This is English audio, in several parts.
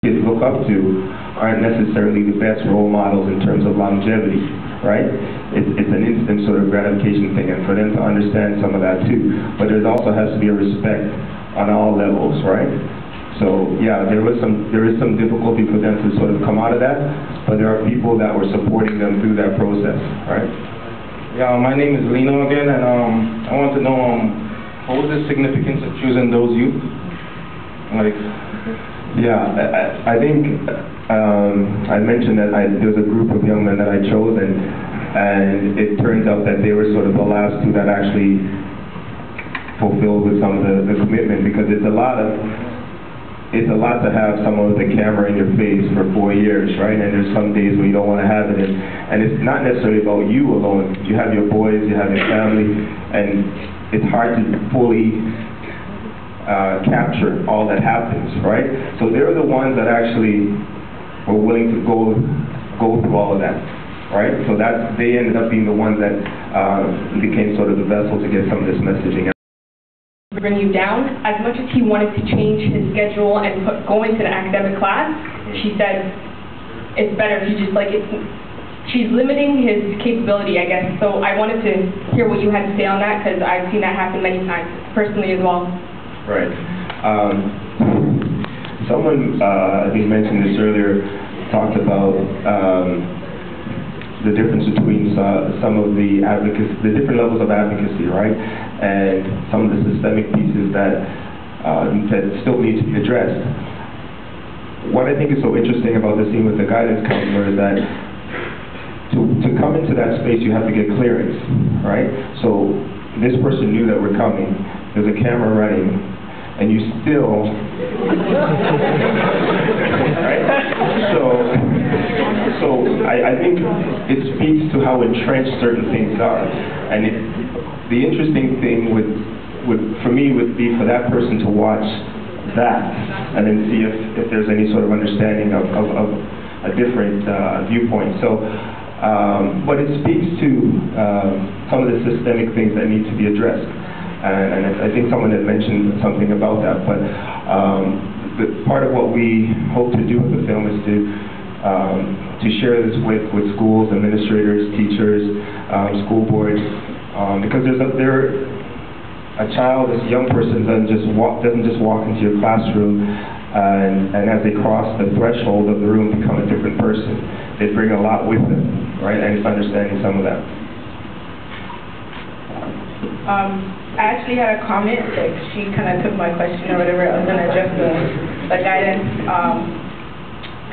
kids look up to aren't necessarily the best role models in terms of longevity, right? It's an instant sort of gratification thing, and for them to understand some of that too. But there also has to be a respect on all levels, right? So yeah, there is some difficulty for them to sort of come out of that, but there are people that were supporting them through that process, right? Yeah, my name is Lino again, and I want to know what was the significance of choosing those youth? Like, yeah, I think I mentioned that there's a group of young men that I chose, and it turns out that they were sort of the last two that actually fulfilled with some of the commitment, because it's a lot to have someone with a camera in your face for 4 years, right? And there's some days where you don't want to have it, and it's not necessarily about you alone. You have your boys, you have your family, and it's hard to fully capture all that happens, right? So they're the ones that actually were willing to go through all of that, right? So they ended up being the ones that became sort of the vessel to get some of this messaging out. Bring you down. As much as he wanted to change his schedule and go into an academic class, she said it's better if you just she's limiting his capability, I guess. So I wanted to hear what you had to say on that, because I've seen that happen many times personally as well. Right. Someone, I think mentioned this earlier, talked about the difference between some of the different levels of advocacy, right? And some of the systemic pieces that still need to be addressed. What I think is so interesting about the scene with the guidance counselor is that to come into that space, you have to get clearance, right? So this person knew that we're coming. There's a camera running, and you still, right? So I think it speaks to how entrenched certain things are, and the interesting thing for me would be for that person to watch that and then see if there's any sort of understanding of a different viewpoint. So, but it speaks to some of the systemic things that need to be addressed, and I think someone had mentioned something about that. But part of what we hope to do with the film is to share this with schools, administrators, teachers, school boards. Because a child, this young person doesn't just walk into your classroom and as they cross the threshold of the room become a different person. They bring a lot with them, right? And it's understanding some of that. I actually had a comment, she kind of took my question or whatever. I was going to address the guidance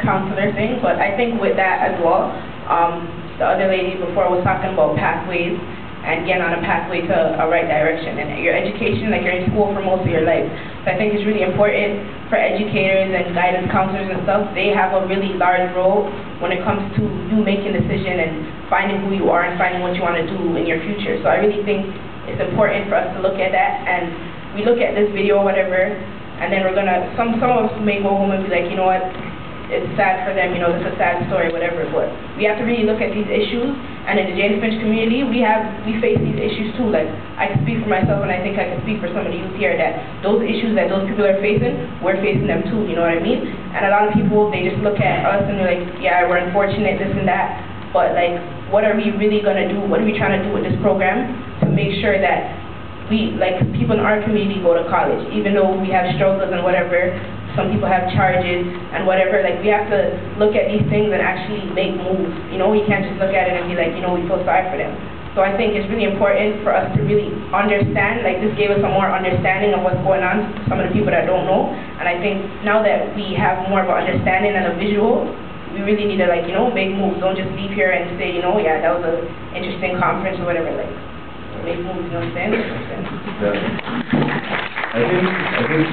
counselor thing, but I think with that as well, the other lady before was talking about pathways and getting on a pathway to a right direction. And your education, you're in school for most of your life. So I think it's really important for educators and guidance counselors and stuff. They have a really large role when it comes to you making a decision and finding who you are and finding what you want to do in your future. So I really think it's important for us to look at that, and we look at this video or whatever, and then we're gonna, some of us may go home and be like, you know what, it's sad for them, it's a sad story, whatever, but we have to really look at these issues. And in the Jane-Finch community, we face these issues too. I can speak for myself, and I think I can speak for some of the youth here, that those issues that those people are facing, we're facing them too, you know what I mean? And a lot of people, they just look at us and they're like, yeah, we're unfortunate, this and that, but what are we really gonna do? What are we trying to do with this program to make sure that people in our community go to college, even though we have struggles and whatever, some people have charges and whatever, we have to look at these things and actually make moves. We can't just look at it and be like, we feel sorry for them. So I think it's really important for us to really understand, this gave us a more understanding of what's going on to some of the people that don't know. And I think now that we have more of an understanding and a visual, we really need to make moves. Don't just leave here and say, yeah, that was an interesting conference or whatever, make moves, you know what I'm saying? Yeah. I think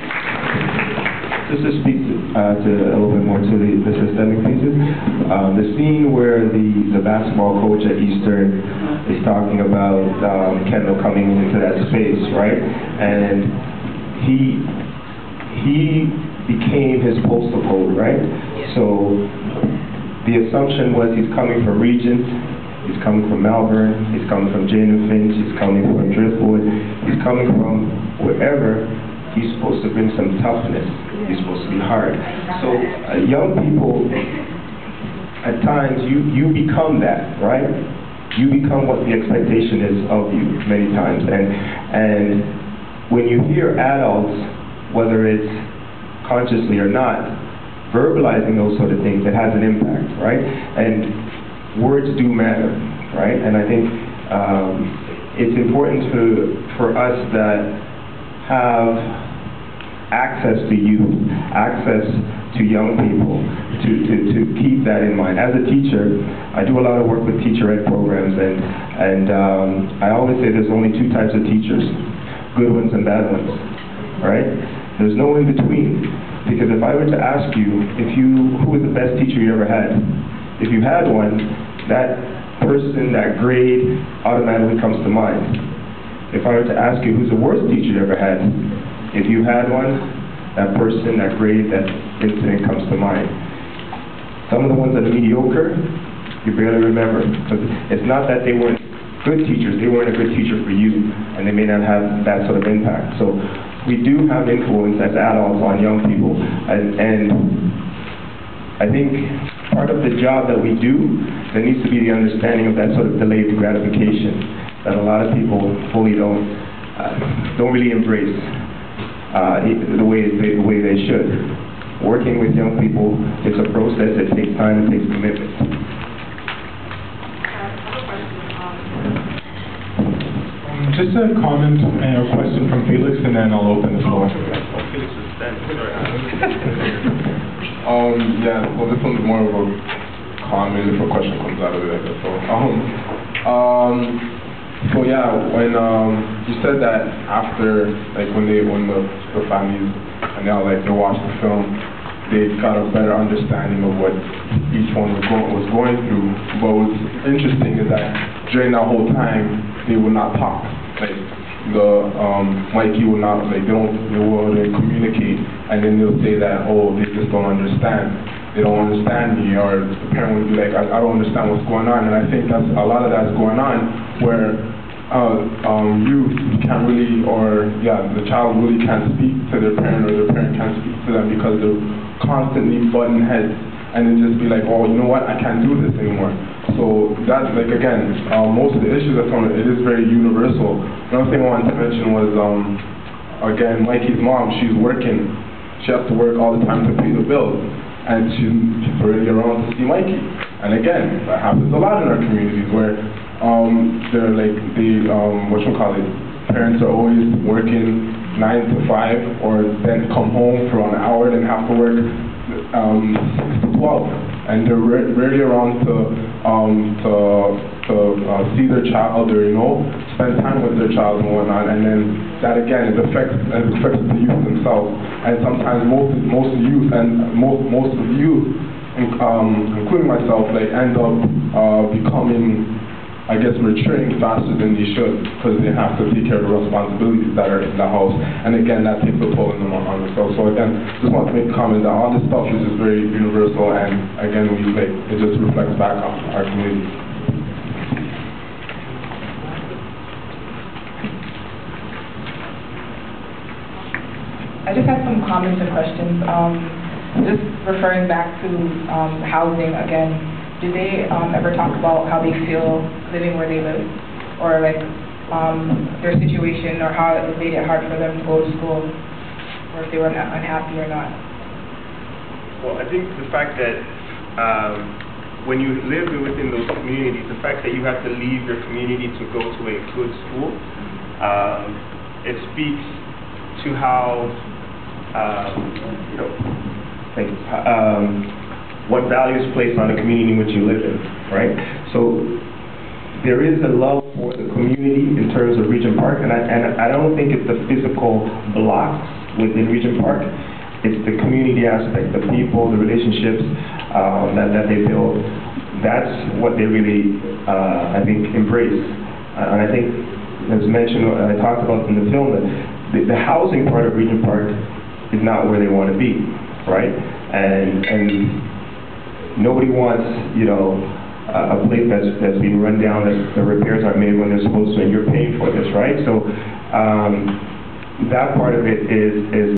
just to speak to a little bit more to the systemic pieces, the scene where the basketball coach at Eastern is talking about Kendall coming into that space, right? And he became his postal code, right? So the assumption was he's coming from Regent, he's coming from Malvern, he's coming from jane-finch, he's coming from Driftwood, he's coming from wherever, he's supposed to bring some toughness. He's supposed to be hard. So young people, at times, you become that, right? You become what the expectation is of you many times. And when you hear adults, whether it's consciously or not, verbalizing those sort of things, it has an impact, right? And words do matter, right? And I think it's important for us that have access to youth, access to young people, to keep that in mind. As a teacher, I do a lot of work with teacher ed programs, and I always say there's only two types of teachers, good ones and bad ones, right? There's no in between, because if I were to ask you who was the best teacher you ever had, if you had one, that person, that grade automatically comes to mind. If I were to ask you who's the worst teacher you ever had, if you had one, that person, that grade, that incident comes to mind. Some of the ones that are mediocre, you barely remember. Because it's not that they weren't good teachers, they weren't a good teacher for you, and they may not have that sort of impact. So we do have influence as adults on young people, and I think part of the job that we do, there needs to be the understanding of that sort of delayed gratification that a lot of people fully don't really embrace the way they should. Working with young people, it's a process. It takes time. It takes commitment. Just a comment and a question from Felix, and then I'll open the floor. Felix is standing. Yeah, well, this one's more of a comment if a question comes out of it, I guess. So yeah, when you said that after, like when the families and now like they watched the film, they got a better understanding of what each one was going through. What was interesting is that during that whole time they would not talk. Like Mikey would not, like they wouldn't communicate, and then they'll say that, oh, they just don't understand. They don't understand me, or the parent would be like, I don't understand what's going on. And I think that's a lot of that's going on where youth can't really, the child really can't speak to their parent, or their parent can't speak to them because they're constantly butting heads, and then just be like, oh, you know what, I can't do this anymore. So that's like, again, most of the issues that's on it is very universal. Another thing I wanted to mention was, again, Mikey's mom, she's working. She has to work all the time to pay the bills, and she's already around to see Mikey. And again, that happens a lot in our communities where they're like parents are always working 9 to 5, or then come home for an hour, then have to work 6 to 12, and they're rarely around to see their child, or spend time with their child and whatnot. And then that again, it affects the youth themselves. And sometimes most of the youth, including myself, like end up becoming, I guess, maturing faster than they should, because they have to take care of the responsibilities that are in the house. And again, that takes a toll on themselves. So again, just want to make a comment that all this stuff is just very universal, and again, it just reflects back on our community. I just have some comments and questions. Just referring back to housing again. Do they ever talk about how they feel living where they live, or like their situation, or how it made it hard for them to go to school, or if they were unhappy or not? Well, I think the fact that when you live within those communities, the fact that you have to leave your community to go to a good school, it speaks to how what values placed on the community in which you live in, right? So there is a love for the community in terms of Regent Park, and I don't think it's the physical blocks within Regent Park. It's the community aspect, the people, the relationships that they build. That's what they really, I think, embrace. And I think, as mentioned, I talked about in the film, that the housing part of Regent Park is not where they want to be, right? And nobody wants, a place that's being run down, that the repairs are made when they're supposed to, and you're paying for this, right? So that part of it is